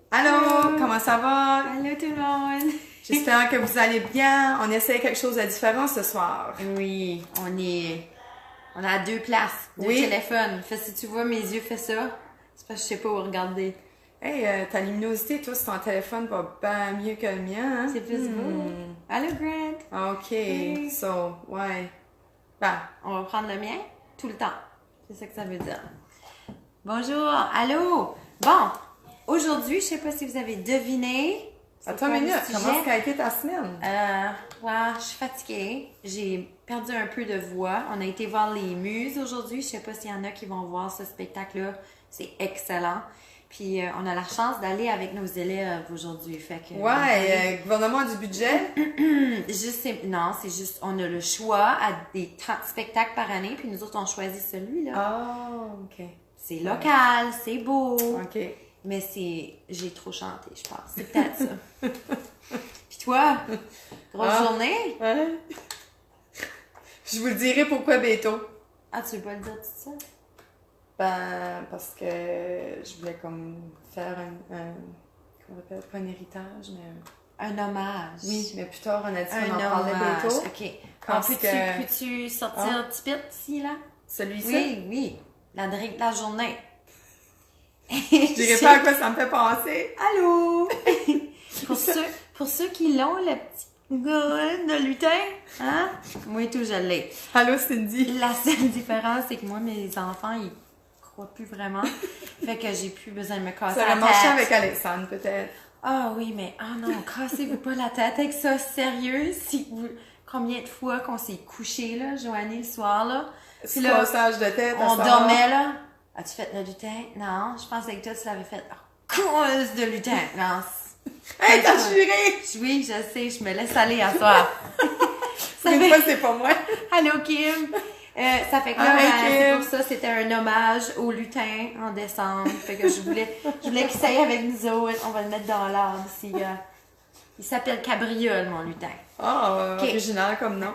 Allô, comment ça va? Allô tout le monde! J'espère que vous allez bien. On essaie quelque chose de différent ce soir. Oui, on a deux places, deux téléphones. Fait, si tu vois mes yeux, fais ça. C'est parce que je sais pas où regarder. Hey, ta luminosité, toi, sur ton téléphone va bien mieux que le mien, hein? C'est plus beau. Allô Grant! OK, ouais. Ben, on va prendre le mien tout le temps. C'est ça que ça veut dire. Bonjour, allô! Bon, aujourd'hui, je sais pas si vous avez deviné. Attends une minute, comment a été ta semaine? Ouais, je suis fatiguée. J'ai perdu un peu de voix. On a été voir Les Muses aujourd'hui. Je sais pas s'il y en a qui vont voir ce spectacle-là. C'est excellent. Puis on a la chance d'aller avec nos élèves aujourd'hui. Fait que, gouvernement du budget? Non, c'est juste, on a le choix à des 30 spectacles par année. Puis nous autres, on choisit celui-là. Oh, OK. C'est local, c'est beau. OK. Mais j'ai trop chanté, je pense. C'est peut-être ça. Puis toi, grosse journée? Ouais. Je vous le dirai pourquoi bientôt. Ah, tu veux pas le dire tout ça? Ben, parce que je voulais comme faire comment on appelle, pas un héritage, mais un hommage. Oui, mais plus tard, on a dit qu'on en parlait bientôt. OK. Peux-tu sortir un petit pit ici, là? Celui-ci? Oui. La drink de la journée. Je dirais pas à quoi ça me fait penser. Allô? pour ceux qui l'ont, le petit gars de lutin, hein? Moi tout, je l'ai. Allô, Cindy? La seule différence, c'est que moi, mes enfants, ils croient plus vraiment. Fait que j'ai plus besoin de me casser la tête. Ça va marcher avec Alexandre, peut-être. Ah oui, mais non, cassez-vous pas la tête avec ça, sérieux. Combien de fois qu'on s'est couché, là, Joanie, le soir, là? C'est le cassage de tête. On dormait, là. As-tu fait le lutin? Non, je pensais que toi, tu l'avais fait. Cause de lutin. Non. Hey, t'as juré! Oui, je sais, je me laisse aller à soir. C'est pas moi. Allô, Kim! Ça fait que là, c'est pour ça, c'était un hommage au lutin en décembre. Fait que je voulais qu'il s'aille avec nous autres. On va le mettre dans l'arbre ici. Il s'appelle Cabriole, mon lutin. Original comme nom.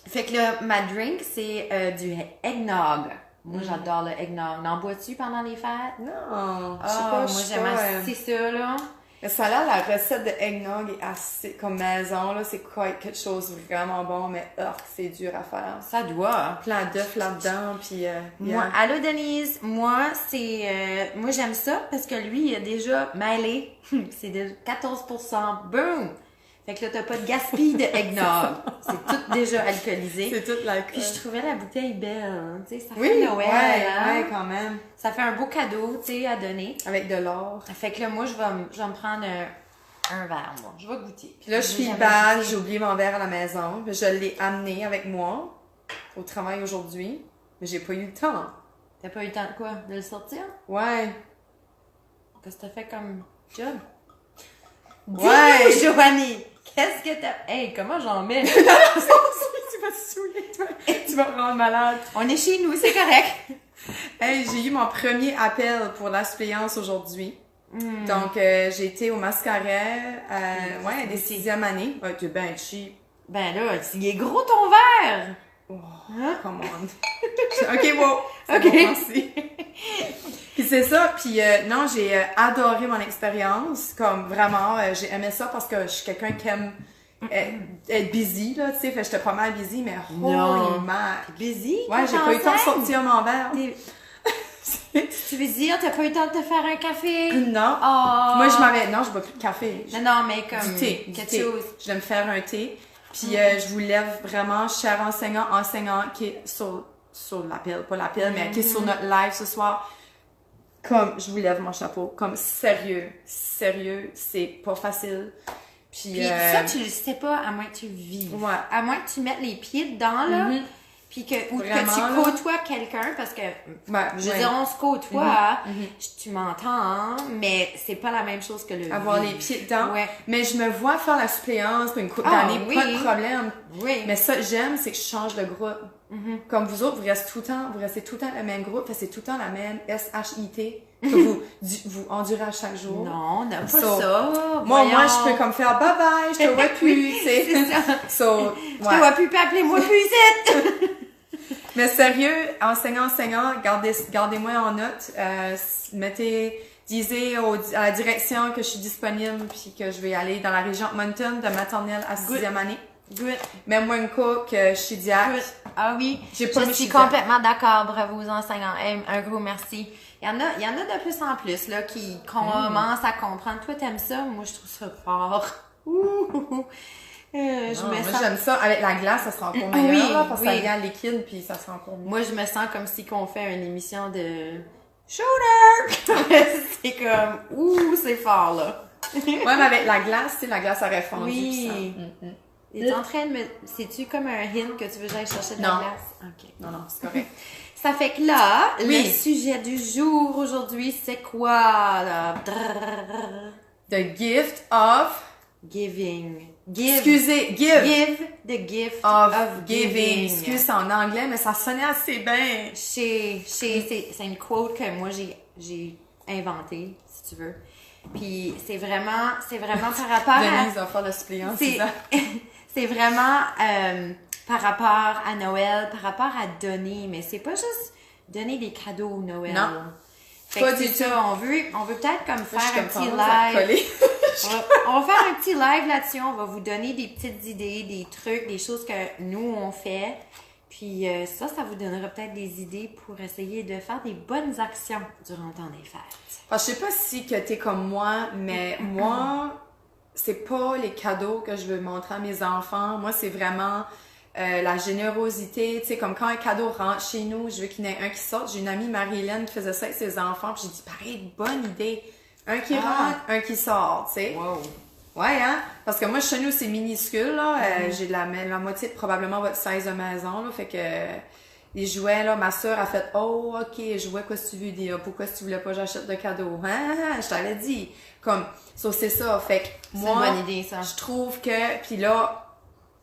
Fait que là, ma drink, c'est du eggnog. Moi, j'adore le eggnog. N'en bois-tu pendant les fêtes? Non, je sais pas. Moi, j'aime assez ça, là. Mais ça a l'air, la recette de eggnog est assez comme maison, là. C'est quelque chose de vraiment bon, mais c'est dur à faire. Ça doit. Plein d'œufs là-dedans, puis... Moi, allô, Denise. Moi, moi, j'aime ça parce que lui, il a déjà mêlé. C'est de 14%. Boom! Fait que là, t'as pas de gaspille de eggnog. C'est tout déjà alcoolisé. C'est tout l'alcool. Puis je trouvais la bouteille belle. Tu sais, ça fait Noël. Ouais, quand même. Ça fait un beau cadeau, tu sais, à donner. Avec de l'or. Fait que là, moi, je vais me prendre un verre, moi. Je vais goûter. Puis là, je suis bad, j'ai oublié mon verre à la maison. Je l'ai amené avec moi au travail aujourd'hui. Mais j'ai pas eu le temps. T'as pas eu le temps de quoi? De le sortir? Ouais. Qu'est-ce que t'as fait comme job? Ouais! Dis-nous, Joanie! Qu'est-ce que t'as... Hey, comment j'en mets? Tu vas te saouler, toi. Tu vas me rendre malade. On est chez nous, c'est correct. Hey, j'ai eu mon premier appel pour la suppléance aujourd'hui. Donc, j'ai été au Mascaret, des 6e années. Tu es ben cheap. Ben là, il est gros ton verre! Come on. OK, bon. C'est bon, merci. Puis c'est ça, puis non, j'ai adoré mon expérience, comme vraiment, j'ai aimé ça parce que je suis quelqu'un qui aime être busy, là, tu sais, fait que j'étais pas mal busy, mais holy man. Busy? Ouais, j'ai pas eu le temps de sortir mon verre. Tu veux dire, t'as pas eu le temps de te faire un café? Non. Oh. Moi, je bois plus de café. Non, mais comme du thé. chose. Je vais me faire un thé. Puis je vous lève vraiment, cher enseignant qui est sur l'appel, pas l'appel, mais qui est sur notre live ce soir. Comme, je vous lève mon chapeau. Comme, sérieux, c'est pas facile. Puis ça, tu le sais pas, à moins que tu vives. Ouais. À moins que tu mettes les pieds dedans, là. Puis que tu côtoies quelqu'un, parce que, je veux dire, on se côtoie, tu m'entends, hein, mais c'est pas la même chose que le avoir les pieds dedans. Ouais. Mais je me vois faire la suppléance pour une couple d'années, pas de problème. Oui. Mais ça, j'aime, c'est que je change de groupe. Comme vous autres, vous restez tout le temps le même groupe, c'est tout le temps la même SHIT que vous endurez à chaque jour. Non, on n'a pas ça. Moi, je peux comme faire bye bye, je te vois plus, tu sais. C'est ça. Je te vois plus, appelez-moi plus vite. Mais sérieux, enseignant, gardez-moi en note. Mettez disais à la direction que je suis disponible puis que je vais aller dans la région de Moncton de maternelle à 6e année. Good. Même moins que je suis diacre. Good. Ah oui, J'ai pas je mis suis Chidiac. complètement d'accord. Bravo aux enseignants. Hey, un gros merci. Il y en a de plus en plus là, qui commencent à comprendre. Toi, t'aimes ça? Moi, je trouve ça fort. Moi, j'aime ça. Avec la glace, ça sera encore meilleur, là, parce que ça vient liquide, puis ça sera encore mieux. Moi, je me sens comme si qu'on fait une émission de shooter. C'est comme, c'est fort, là. Ouais, mais avec la glace, tu sais, la glace aurait fondu. Oui. T'es en train de me... C'est-tu comme un hint que tu veux que j'aille chercher de la glace? OK. Non, c'est correct. Ça fait que là, le sujet du jour aujourd'hui, c'est quoi? Là? The gift of... Giving. Excusez, give. Give the gift Of giving. Excuse, c'est en anglais, mais ça sonnait assez bien. C'est une quote que moi j'ai inventée, si tu veux. Puis c'est vraiment par rapport à... Denise va faire le suppléant, c'est ça. C'est vraiment par rapport à Noël, par rapport à donner, mais c'est pas juste donner des cadeaux au Noël. Non. Fait Pas que du c'est ça, on veut peut-être comme faire un petit live. live. On va faire un petit live là-dessus, on va vous donner des petites idées, des trucs, des choses que nous on fait. Puis ça vous donnera peut-être des idées pour essayer de faire des bonnes actions durant le temps des fêtes. Parce que je sais pas si que t'es comme moi, mais moi, c'est pas les cadeaux que je veux montrer à mes enfants. Moi, c'est vraiment la générosité. Tu sais, comme quand un cadeau rentre chez nous, je veux qu'il y en ait un qui sorte. J'ai une amie, Marie-Hélène, qui faisait ça avec ses enfants. Puis j'ai dit, pareil, bonne idée. Un qui rentre, un qui sort, tu sais. Wow. Ouais, hein? Parce que moi, chez nous, c'est minuscule, là. J'ai la moitié de probablement votre size de maison, là. Fait que les jouets, là, ma soeur a fait « Oh, OK, jouets, quoi si tu veux dire? Pourquoi si tu voulais pas j'achète de cadeaux? Hein? Je t'avais dit. » Comme, ça, c'est ça. Fait que moi, c'est une bonne idée, ça. Je trouve que... Puis là,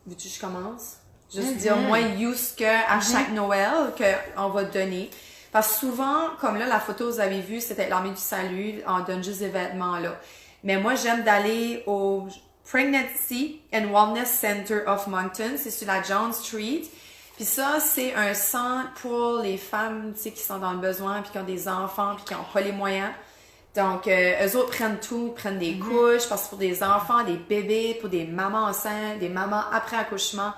veux-tu que je commence? Juste dire, moi, use que à chaque Noël qu'on va donner. Parce que souvent, comme là, la photo, vous avez vu, c'était l'Armée du Salut, on donne juste des vêtements, là. Mais moi, j'aime d'aller au Pregnancy and Wellness Center of Moncton. C'est sur la John Street. Puis ça, c'est un centre pour les femmes, tu sais, qui sont dans le besoin, puis qui ont des enfants, puis qui n'ont pas les moyens. Donc, eux autres prennent tout, ils prennent des couches, parce que pour des enfants, des bébés, pour des mamans enceintes, des mamans après accouchement.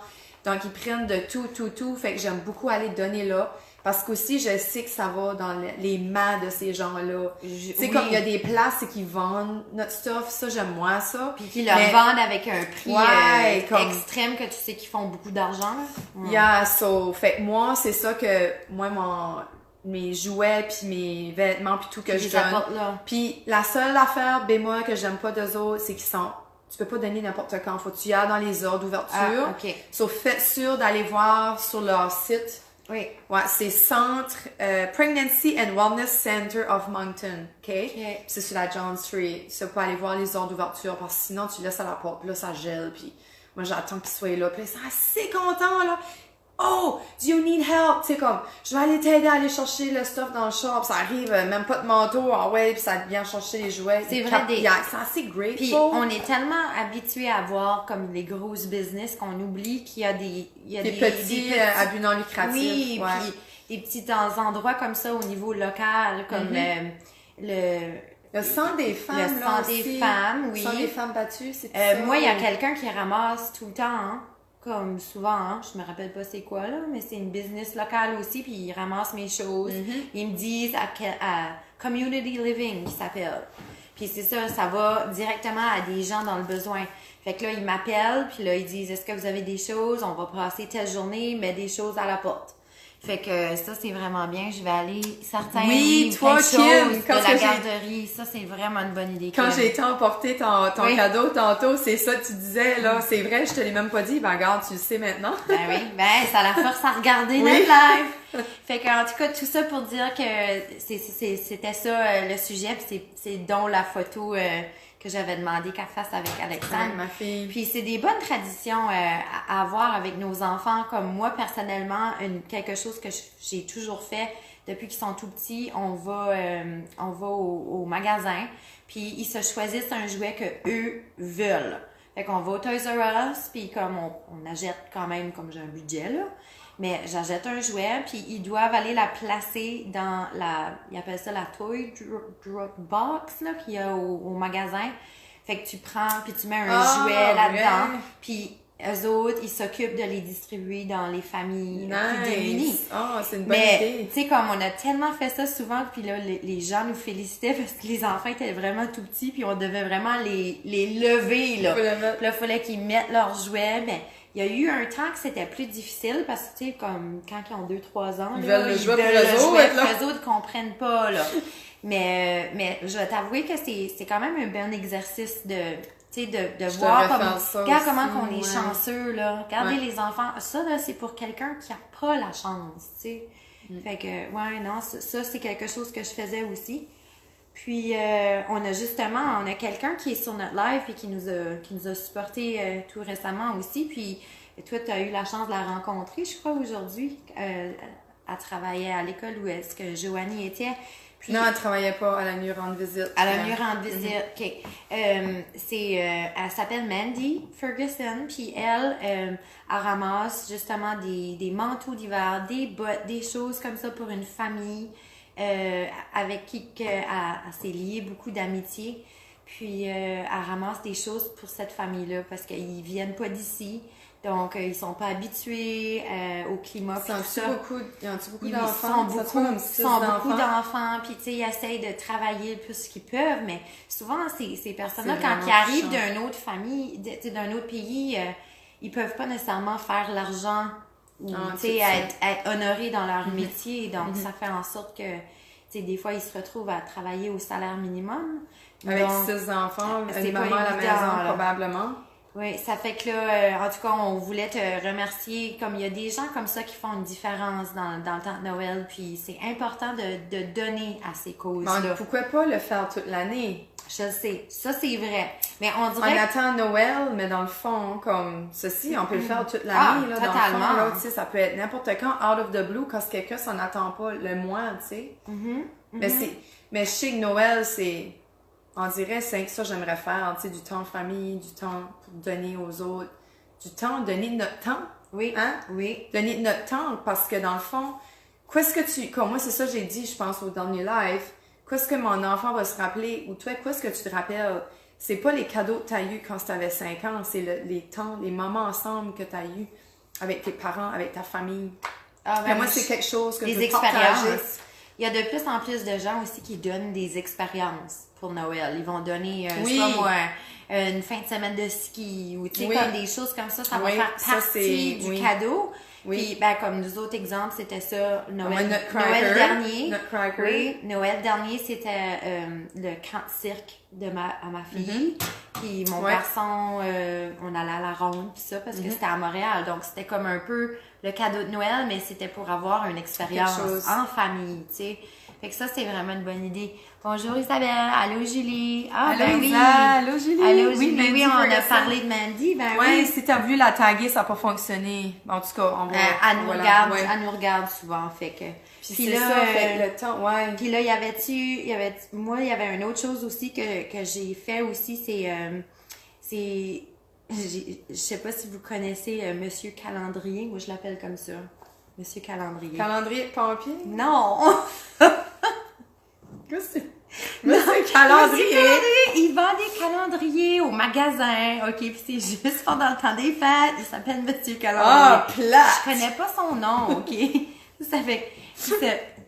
Donc, ils prennent de tout. Fait que j'aime beaucoup aller donner là. Parce qu'aussi, je sais que ça va dans les mains de ces gens-là. Tu sais, comme il y a des places qui vendent notre stuff, ça, j'aime moi ça. Puis qui le vendent avec un prix extrême que tu sais qu'ils font beaucoup d'argent. Yeah, so, fait que moi, c'est ça que, moi, mes jouets, puis mes vêtements, puis tout que je donne. Puis la seule affaire bémol que j'aime pas d'eux autres, c'est qu'ils sont... Tu peux pas donner n'importe quand. Faut que tu y ailles dans les ordres d'ouverture. So, faites sûr d'aller voir sur leur site. Oui. Ouais, c'est Centre Pregnancy and Wellness Center of Moncton, OK? C'est sur la John Street. Tu peux aller voir les heures d'ouverture parce que sinon tu laisses à la porte, puis là ça gèle, puis moi j'attends qu'ils soient là, puis là ils sont assez contents là. Oh, do you need help? Tu sais comme, je vais aller t'aider à aller chercher le stuff dans le shop, ça arrive, même pas de manteau, puis ça vient chercher les jouets. C'est vrai, c'est assez grateful. Puis on est tellement habitués à voir comme les grosses business qu'on oublie qu'il y a des petits abus non lucratifs. Oui, puis des petits endroits comme ça au niveau local, comme le centre des femmes, le centre des femmes, oui. Le centre des femmes battues, c'est moi, il y a quelqu'un qui ramasse tout le temps, hein, comme souvent, hein, je me rappelle pas c'est quoi, là, mais c'est une business locale aussi, puis ils ramassent mes choses. Ils me disent à Community Living, qui s'appelle. Puis c'est ça, ça va directement à des gens dans le besoin. Fait que là, ils m'appellent, puis là, ils disent, est-ce que vous avez des choses? On va passer telle journée, mets des choses à la porte. Fait que ça, c'est vraiment bien. Je vais aller certains toi, choses Kim, de la garderie. Ça, c'est vraiment une bonne idée. Quand j'ai été emporter ton cadeau tantôt, c'est ça que tu disais, là. C'est vrai, je te l'ai même pas dit. Ben, regarde, tu le sais maintenant. Ben oui. Ben, ça la force à regarder notre live. Fait que, en tout cas, tout ça pour dire que c'était ça, le sujet. Puis c'est dont la photo, que j'avais demandé qu'elle fasse avec Alexandre. Ma fille. Puis c'est des bonnes traditions à avoir avec nos enfants. Comme moi, personnellement, quelque chose que j'ai toujours fait depuis qu'ils sont tout petits, on va au magasin, puis ils se choisissent un jouet que eux veulent. Fait qu'on va au Toys R Us, puis comme on achète quand même, comme j'ai un budget, là. Mais j'achète un jouet, puis ils doivent aller la placer dans ils appellent ça la toy drop box, là, qu'il y a au magasin. Fait que tu prends, puis tu mets un jouet là-dedans, puis eux autres, ils s'occupent de les distribuer dans les familles plus démunies. Oh, c'est une bonne idée. Tu sais, comme on a tellement fait ça souvent, puis là, les gens nous félicitaient parce que les enfants étaient vraiment tout petits, puis on devait vraiment les lever, là. Puis là, il fallait qu'ils mettent leurs jouets, mais il y a eu un temps que c'était plus difficile parce que, tu sais, comme quand ils ont 2-3 ans, ils veulent le jouet pour eux autres comprennent pas, là. Mais je vais t'avouer que c'est quand même un bon exercice de voir regarde comment qu'on est chanceux, là. Regardez les enfants. Ça, là, c'est pour quelqu'un qui a pas la chance, tu sais. Fait que, non, ça, c'est quelque chose que je faisais aussi. Puis, on a quelqu'un qui est sur notre live et qui nous a supporté tout récemment aussi. Puis, toi, tu as eu la chance de la rencontrer, je crois, aujourd'hui. Elle travaillait à l'école où est-ce que Joanie était. Puis, non, elle travaillait pas, elle a venu rendre visite. Elle a venu rendre visite, OK. Elle s'appelle Mandy Ferguson, puis elle ramasse justement des manteaux d'hiver, des bottes, des choses comme ça pour une famille avec qui elle s'est liée beaucoup d'amitié. Puis elle ramasse des choses pour cette famille-là parce qu'ils viennent pas d'ici. Donc, ils sont pas habitués au climat. Il y a beaucoup d'enfants? Ils sont beaucoup d'enfants. Puis, tu sais, ils essayent de travailler le plus qu'ils peuvent. Mais souvent, ces personnes-là, quand ils arrivent d'une autre famille, d'un autre pays, ils peuvent pas nécessairement faire l'argent ou, tu sais, être honorés dans leur métier. Donc, ça fait en sorte que, tu sais, des fois, ils se retrouvent à travailler au salaire minimum. Avec 6 enfants, une maman à la maison, probablement. Oui, ça fait que là, en tout cas, on voulait te remercier. Comme il y a des gens comme ça qui font une différence dans le temps de Noël, puis c'est important de donner à ces causes-là. Mais pourquoi pas le faire toute l'année? Je le sais, ça c'est vrai. Mais on dirait... On attend Noël, mais dans le fond, comme ceci, on peut le faire toute l'année. Là, totalement. Dans le fond, là, ça peut être n'importe quand, out of the blue, quand quelqu'un s'en attend pas le mois, tu sais. Mais je sais que Noël, c'est... On dirait, c'est ça que j'aimerais faire, tu sais, du temps de famille, du temps pour donner aux autres, du temps, donner de notre temps. Oui. Hein? Oui. Donner de notre temps, parce que dans le fond, comme moi, c'est ça que j'ai dit, je pense, au dernier live, qu'est-ce que mon enfant va se rappeler, ou toi, qu'est-ce que tu te rappelles? C'est pas les cadeaux que tu as eu quand tu avais 5 ans, c'est les temps, les moments ensemble que tu as eu avec tes parents, avec ta famille. Moi, c'est quelque chose que je veux partager. Il y a de plus en plus de gens aussi qui donnent des expériences pour Noël. Ils vont donner, je sais pas moi, une fin de semaine de ski ou tu sais, comme des choses comme ça. Ça va faire partie du cadeau. Puis, comme nous autres exemples, c'était ça, Noël dernier. Oui, Noël dernier, c'était le camp de cirque à ma fille. Puis mon garçon, on allait à la ronde, puis ça, parce que c'était à Montréal. Donc, c'était comme un peu le cadeau de Noël, mais c'était pour avoir une expérience en famille, tu sais. Fait que ça, c'est vraiment une bonne idée. Bonjour Isabelle, allô Julie. Allô Isa, allô Julie. Allô Julie, oui, on a parlé de Mandy, oui. Si t'as voulu la taguer, ça n'a pas fonctionné. En tout cas, on va... Elle nous regarde souvent, fait que... Puis là, ça, fait le temps, Puis là, il y avait une autre chose aussi que j'ai fait aussi, je sais pas si vous connaissez Monsieur Calendrier, moi je l'appelle comme ça. Monsieur Calendrier. Calendrier de pompier? Non! Qu'est-ce que c'est? Monsieur Calendrier! Il vend des calendriers au magasin, ok, puis c'est juste pendant le temps des fêtes, il s'appelle Monsieur Calendrier. Ah, plate! Je connais pas son nom, ok? Ça fait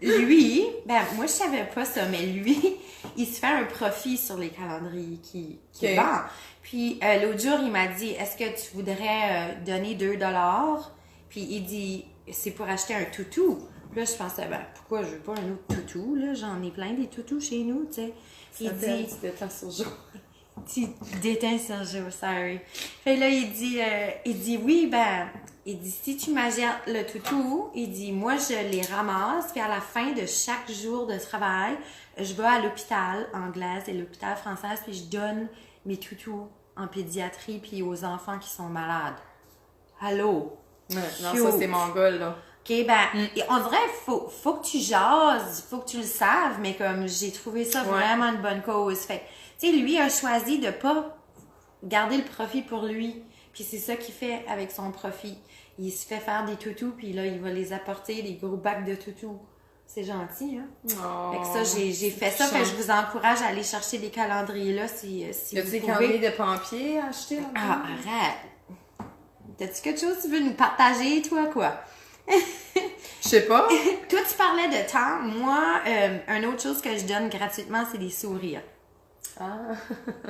lui, moi je savais pas ça, mais lui, il se fait un profit sur les calendriers qu'il vend. Puis l'autre jour, il m'a dit, est-ce que tu voudrais donner 2$? Puis il dit, c'est pour acheter un toutou. Puis là, je pensais, pourquoi je veux pas un autre toutou, là? J'en ai plein des toutous chez nous, tu sais. Il dit... Tu déteins sur jour. Tu déteins sur jour, sorry. Fait là, il dit, oui, il dit, si tu m'achètes le toutou, il dit, moi, je les ramasse, puis à la fin de chaque jour de travail, je vais à l'hôpital anglaise et l'hôpital française, puis je donne mes toutous en pédiatrie, puis aux enfants qui sont malades. Allô? Non, ça, c'est mon gars, là. OK, on dirait, faut que tu jases, faut que tu le saves, mais comme j'ai trouvé ça vraiment une bonne cause. Fait tu sais, lui a choisi de pas garder le profit pour lui. Puis c'est ça qu'il fait avec son profit. Il se fait faire des toutous, puis là, il va les apporter, des gros bacs de toutous. C'est gentil, hein? Oh, Fait que ça, j'ai fait ça. Fait que je vous encourage à aller chercher des calendriers là si y a-tu des vous calendriers pouvez. de pompiers à acheter? Là, Ah, arrête! T'as-tu quelque chose que tu veux nous partager, toi, quoi? Je sais pas. Toi, tu parlais de temps. Moi, une autre chose que je donne gratuitement, c'est des sourires. Ah.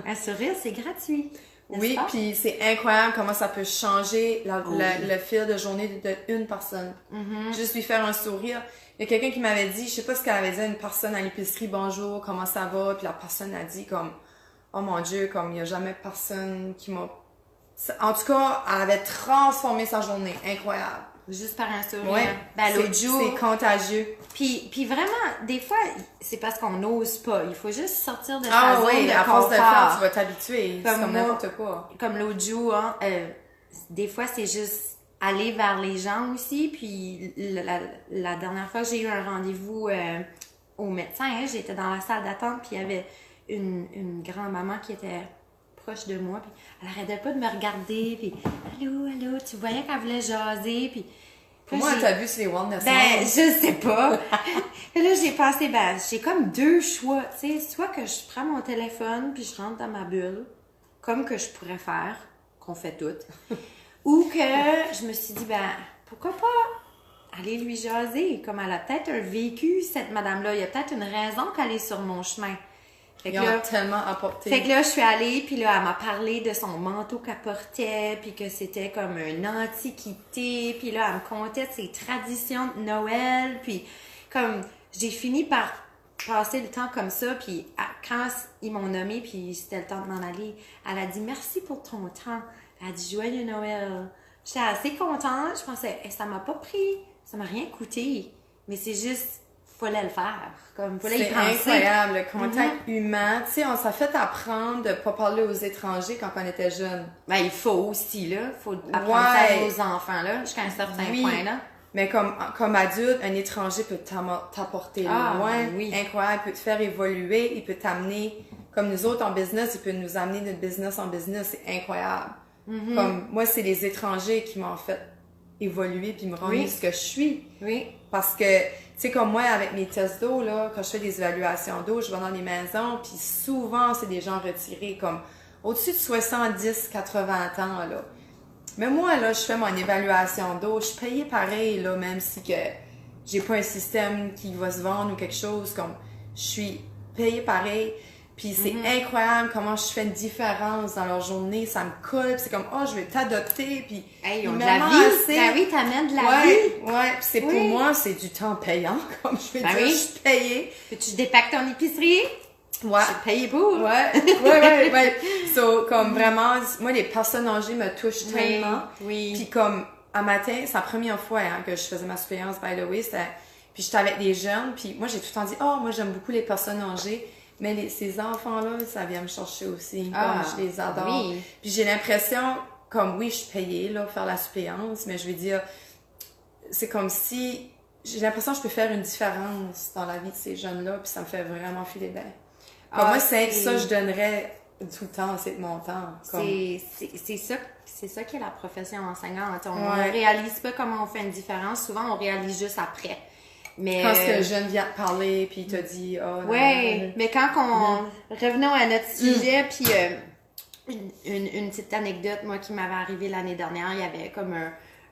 Un sourire, c'est gratuit. n'est-ce Oui, pas? puis c'est incroyable comment ça peut changer le fil de journée d'une personne. Juste lui faire un sourire. Il y a quelqu'un qui m'avait dit, je sais pas ce qu'elle avait dit à une personne à l'épicerie, bonjour, comment ça va? Puis la personne a dit comme, oh mon Dieu, comme il n'y a jamais personne qui m'a... En tout cas, elle avait transformé sa journée. Incroyable. Juste par un sourire. Ouais. Ben, l'autre jour. C'est contagieux. Puis vraiment, des fois, c'est parce qu'on n'ose pas. Il faut juste sortir de sa Ah zone oui, de à force de le faire, confort. tu vas t'habituer. C'est comme moi, n'importe quoi. Comme l'autre jour, hein, des fois, c'est juste aller vers les gens aussi. Puis la dernière fois, j'ai eu un rendez-vous au médecin. Hein, j'étais dans la salle d'attente, puis il y avait une grand-maman qui était proche de moi. Puis elle arrêtait pas de me regarder. Puis allô, allô, tu voyais qu'elle voulait jaser. Puis Pour moi, t'as vu sur les Wellness ben, Moms. je sais pas. Et là, j'ai pensé, ben, j'ai comme deux choix. Tu sais, soit que je prends mon téléphone puis je rentre dans ma bulle, comme que je pourrais faire, qu'on fait toutes, ou que je me suis dit, ben, pourquoi pas aller lui jaser, comme elle a peut-être un vécu, cette madame-là. Il y a peut-être une raison qu'elle est sur mon chemin. Fait que Ils ont là, tellement apporté. fait que là, je suis allée, puis là, elle m'a parlé de son manteau qu'elle portait, puis que c'était comme une antiquité, puis là, elle me contait de ses traditions de Noël, puis comme, j'ai fini par passer le temps comme ça, puis quand ils m'ont nommé, puis c'était le temps de m'en aller, elle a dit « Merci pour ton temps ». Elle a dit « Joyeux Noël ». J'étais assez contente, je pensais ça m'a pas pris, ça m'a rien coûté, mais c'est juste... fallait le faire, comme fallait y C'est penser. incroyable, le contact humain. Tu sais, on s'est fait apprendre de pas parler aux étrangers quand on était jeunes. Ben, il faut aussi, là. Il faut apprendre Ouais. ça aux enfants, là, jusqu'à un certain Oui. point, là. Mais comme adulte, un étranger peut t'apporter Ah, loin. oui. Incroyable, il peut te faire évoluer, il peut t'amener, comme nous autres en business, il peut nous amener de business en business. C'est incroyable. Comme moi, c'est les étrangers qui m'ont fait évoluer puis me rendre Oui. ce que je suis. Oui. Parce que, tu sais, comme moi, avec mes tests d'eau, là, quand je fais des évaluations d'eau, je vais dans les maisons, puis souvent, c'est des gens retirés, comme au-dessus de 70, 80 ans, là. Mais moi, là, je fais mon évaluation d'eau, je suis payée pareil, là, même si que j'ai pas un système qui va se vendre ou quelque chose, comme, je suis payée pareil. Puis c'est incroyable comment je fais une différence dans leur journée, ça me colle, puis c'est comme, oh, je vais t'adopter, puis Hey, ils ont ils de la m'aiment vie. assez. Ben oui, t'amènes de la Ouais, vie. ouais, puis c'est pour Oui. moi, c'est du temps payant, comme je vais Ben dire, oui. je suis payée. Peux-tu dépacker ton épicerie? Ouais. Je suis payée pour. Ouais. So, comme vraiment, moi, les personnes âgées me touchent tellement. Oui. Puis comme, un matin, c'est la première fois hein, que je faisais ma suppléance, by the way, puis j'étais avec des jeunes, puis moi, j'ai tout le temps dit, oh, moi, j'aime beaucoup les personnes âgées. Mais ces enfants-là, ça vient me chercher aussi. Ah, Comme je les adore. oui. Puis j'ai l'impression, comme oui, je suis payée, là, pour faire la suppléance, mais je veux dire, c'est comme si, j'ai l'impression que je peux faire une différence dans la vie de ces jeunes-là, puis ça me fait vraiment filer bien. Comme moi, c'est ça que je donnerais tout le temps, c'est mon temps. Comme... C'est ça qui est la profession enseignante. On ne Ouais. réalise pas comment on fait une différence. Souvent, on réalise juste après. Mais, Quand ce jeune vient te parler, puis il t'a dit, oh, non, ouais, non, mais quand on... Revenons à notre sujet, puis une petite anecdote, moi, qui m'avait arrivé l'année dernière, il y avait comme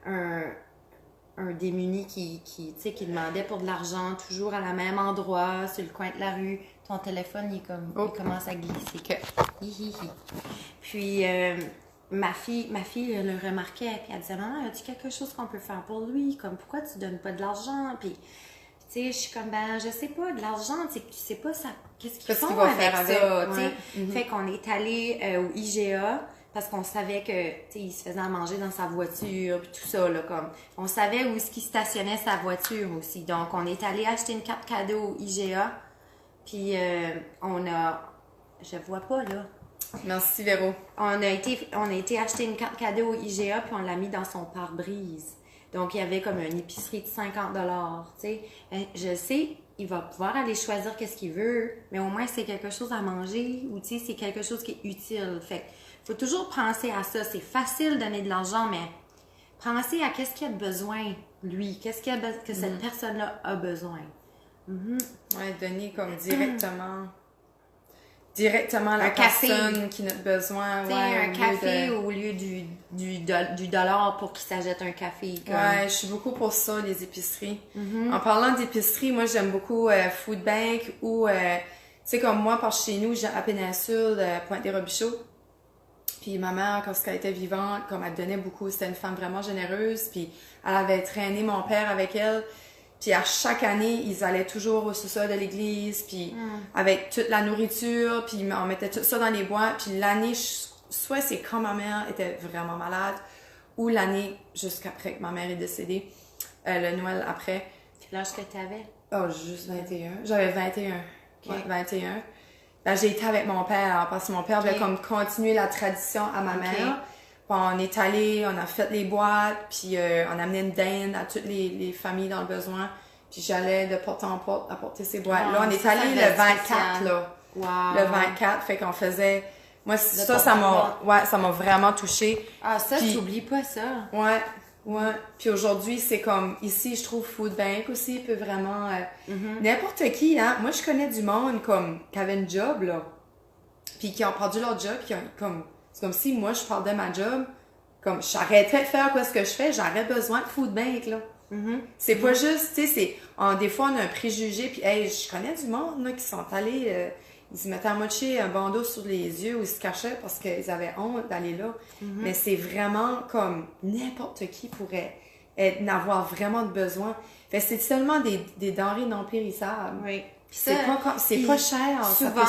un démuni qui tu sais, qui demandait pour de l'argent, toujours à la même endroit, sur le coin de la rue. Ton téléphone, il commence à glisser. Hi, hi, hi. Puis, ma fille elle le remarquait, puis elle disait, maman, as-tu quelque chose qu'on peut faire pour lui? Comme, pourquoi tu donnes pas de l'argent? Puis, tu sais, je suis comme, ben, je sais pas, de l'argent, tu sais pas ça, qu'est-ce qu'ils font va avec faire ça, avec, tu sais. ouais. Fait qu'on est allé au IGA, parce qu'on savait que, tu sais, il se faisait à manger dans sa voiture, puis tout ça, là, comme, on savait où est-ce qu'il stationnait sa voiture aussi. Donc, on est allé acheter une carte cadeau au IGA, puis je vois pas, là. Merci, Véro. On a été acheter une carte cadeau au IGA, puis on l'a mis dans son pare-brise. Donc, il y avait comme une épicerie de 50 $, tu sais. Je sais, il va pouvoir aller choisir qu'est-ce qu'il veut, mais au moins c'est quelque chose à manger ou tu sais, c'est quelque chose qui est utile. Fait que faut toujours penser à ça. C'est facile de donner de l'argent, mais pensez à qu'est-ce qu'il a besoin, lui. Qu'est-ce que cette personne-là a besoin. Ouais, donner comme directement à la personne qui a besoin. Tu sais, un café au lieu du dollar pour qu'il s'achète un café. Comme. Ouais, je suis beaucoup pour ça, les épiceries. En parlant d'épicerie, moi, j'aime beaucoup Food Bank ou, tu sais, comme moi, par chez nous, j'ai à Péninsule, Pointe-des-Robichaux. Puis ma mère, quand elle était vivante, comme elle donnait beaucoup, c'était une femme vraiment généreuse. Puis elle avait traîné mon père avec elle. Puis à chaque année, ils allaient toujours au sous-sol de l'église, puis avec toute la nourriture, puis on mettait tout ça dans les boîtes. Puis l'année, soit c'est quand ma mère était vraiment malade, ou l'année jusqu'après que ma mère est décédée, le Noël après. Quel âge que t'avais? Oh, juste 21. J'avais 21. Okay. Ouais, 21. Ben, j'ai été avec mon père, parce que mon père voulait comme continuer la tradition à ma mère. Puis on est allé, on a fait les boîtes, puis on a amené une dinde à toutes les familles dans le besoin. Puis j'allais de porte en porte apporter ces boîtes. Là, on est allé le 24, là. Wow. Le 24, fait qu'on faisait... Moi, ça m'a vraiment touchée. Ah, ça, puis, t'oublies pas ça. Ouais. Puis aujourd'hui, c'est comme... Ici, je trouve Food Bank aussi peut vraiment... N'importe qui, hein. Moi, je connais du monde comme qui avait une job, là. Puis qui ont perdu leur job, puis qui ont comme... C'est comme si moi, je perdais ma job, comme j'arrêterais de faire quoi ce que je fais, j'aurais besoin de Food Bank, là. C'est pas juste, tu sais, c'est... des fois, on a un préjugé, puis hey, je connais du monde, là, qui sont allés... ils se mettaient à mocher un bandeau sur les yeux ou ils se cachaient parce qu'ils avaient honte d'aller là. Mais c'est vraiment comme n'importe qui pourrait n'avoir vraiment de besoin. Fait que c'est seulement des denrées non périssables. Oui. C'est pas cher, souvent,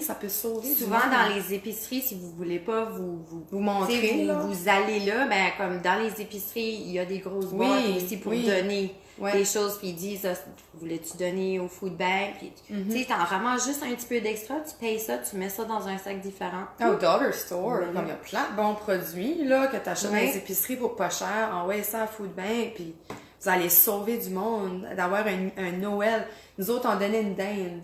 ça peut sauver. Souvent dans les épiceries, si vous voulez pas vous montrer, vous allez là, ben comme dans les épiceries, il y a des grosses boîtes aussi pour donner des choses, puis ils disent voulais-tu donner au Food Bank, puis tu sais, t'en ramasses juste un petit peu d'extra, tu payes ça, tu mets ça dans un sac différent. Au Dollar Store, comme il y a plein de bons produits là que t'achètes dans les épiceries pour pas cher, envoyez ça à Food Bank, puis vous allez sauver du monde, d'avoir un Noël. Nous autres, on donnait une dinde.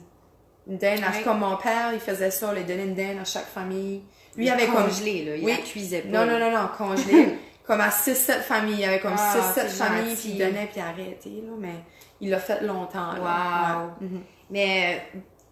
Une dinde, comme mon père, il faisait ça, il donnait une dinde à chaque famille. Lui, il avait congelé, là, il la cuisait pas. Non, congelé. Comme à 6-7 familles, il y avait comme 6-7 familles, puis il donnait, puis arrêtait, là, mais il l'a fait longtemps, là. Wow! Mais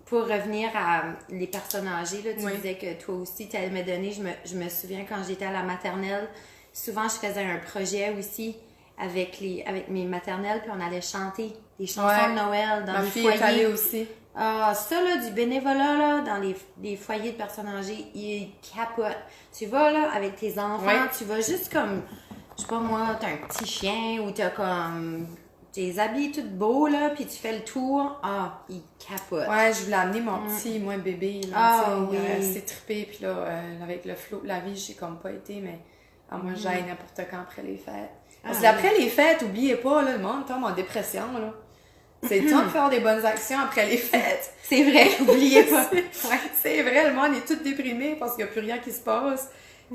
pour revenir à les personnes âgées, là, tu disais que toi aussi, tu aimais donner, je me souviens quand j'étais à la maternelle, souvent je faisais un projet aussi, avec mes maternelles, puis on allait chanter des chansons de Noël dans les foyers. Ma fille est allée aussi. Ah, ça, là, du bénévolat, là, dans les foyers de personnes âgées, ils capotent. Tu vas, là, avec tes enfants, tu vas juste comme, je sais pas moi, t'as un petit chien, ou t'as comme, tes habits tout beaux, là, puis tu fais le tour. Ah, ils capotent. Ouais, je voulais amener mon petit, moi, bébé, là, c'est trippé, puis là, avec le flot de la vie, j'ai comme pas été, mais moi, j'aille n'importe quand après les fêtes. Parce qu'après les fêtes, oubliez pas, là, le monde tombe en dépression, là. C'est le temps de faire des bonnes actions après les fêtes. C'est vrai, oubliez pas. C'est vrai, le monde est tout déprimé parce qu'il n'y a plus rien qui se passe.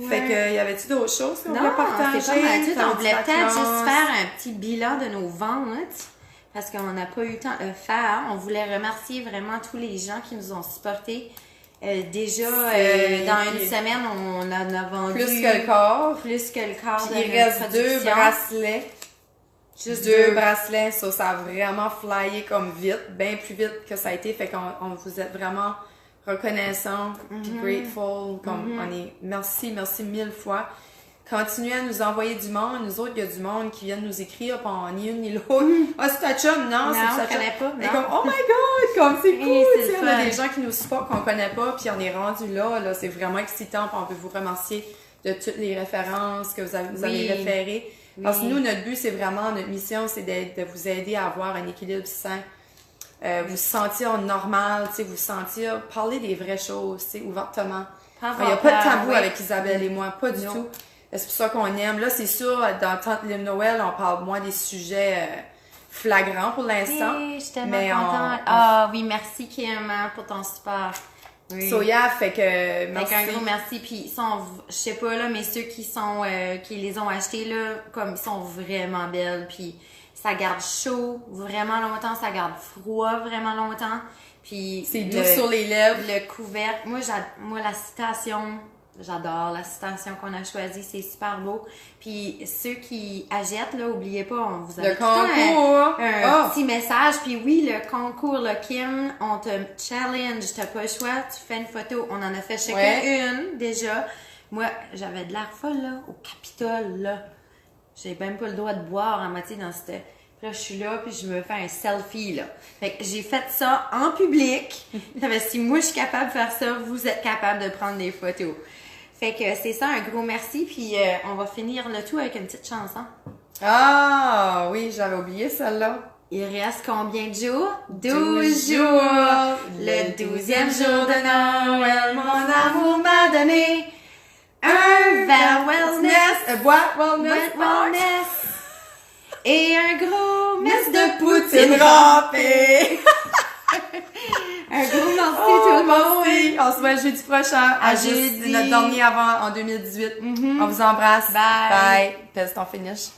Fait que, y avait-tu d'autres choses qu'on voulait partager? C'est pas mal tout. On voulait peut-être juste faire un petit bilan de nos ventes parce qu'on n'a pas eu le temps de le faire. On voulait remercier vraiment tous les gens qui nous ont supportés. Déjà, dans une semaine, on en a vendu... Plus que le quart. Plus que le quart de notre production. Il reste 2 bracelets. Juste 2 bracelets. Ça a vraiment flyé comme vite, bien plus vite que ça a été. Fait qu'on vous êtes vraiment reconnaissant, puis grateful. Comme on est... Merci 1000 fois. Continuez à nous envoyer du monde. Nous autres, il y a du monde qui viennent nous écrire, puis on ni une ni l'autre. Ah, c'est ta chum? Non, c'est ta chum. Pas. Mais comme, oh my god, comme c'est cool. On a des gens qui nous supportent qu'on connaît pas, puis on est rendu là. C'est vraiment excitant, puis on veut vous remercier de toutes les références que vous avez référées. Parce que nous, notre but, c'est vraiment, notre mission, c'est de vous aider à avoir un équilibre sain. Vous sentir normal, vous sentir, parler des vraies choses, ouvertement. Il n'y a pas de tabou avec Isabelle et moi, pas du tout. C'est pour ça qu'on aime. Là, c'est sûr, dans le Noël, on parle moins des sujets flagrants pour l'instant. Oui, je suis tellement contente. Ah oui, merci Kim pour ton support. Oui. Soya, fait que merci. Fait qu'un gros merci. Puis, je sais pas, là, mais ceux qui les ont achetés, là, comme, ils sont vraiment belles. Puis, ça garde chaud vraiment longtemps, ça garde froid vraiment longtemps. Puis c'est doux sur les lèvres. Le couvercle, moi la citation, j'adore la citation qu'on a choisie, c'est super beau. Puis ceux qui achètent, là, oubliez pas, on vous a le concours. un petit message. Puis oui, le concours, là, Kim, on te challenge, t'as pas le choix, tu fais une photo. On en a fait chacun une déjà. Moi, j'avais de l'air folle, là, au Capitole, là. J'ai même pas le droit de boire à moitié dans cette... Puis là, je suis là, puis je me fais un selfie, là. Fait que j'ai fait ça en public. Si moi, je suis capable de faire ça, vous êtes capable de prendre des photos. Fait que c'est ça, un gros merci. Puis on va finir le tout avec une petite chanson. Ah, oui, j'avais oublié celle-là. Il reste combien de jours? 12 jours! Le 12e jour de Noël, mon amour m'a donné un verre wellness, boîte wellness, et un gros mess de poutine râpée. Un gros merci tout le monde. Merci. On se voit jeudi prochain. À jeudi. C'est notre dernier avant en 2018. On vous embrasse. Bye. Bye. Pèse ton finish.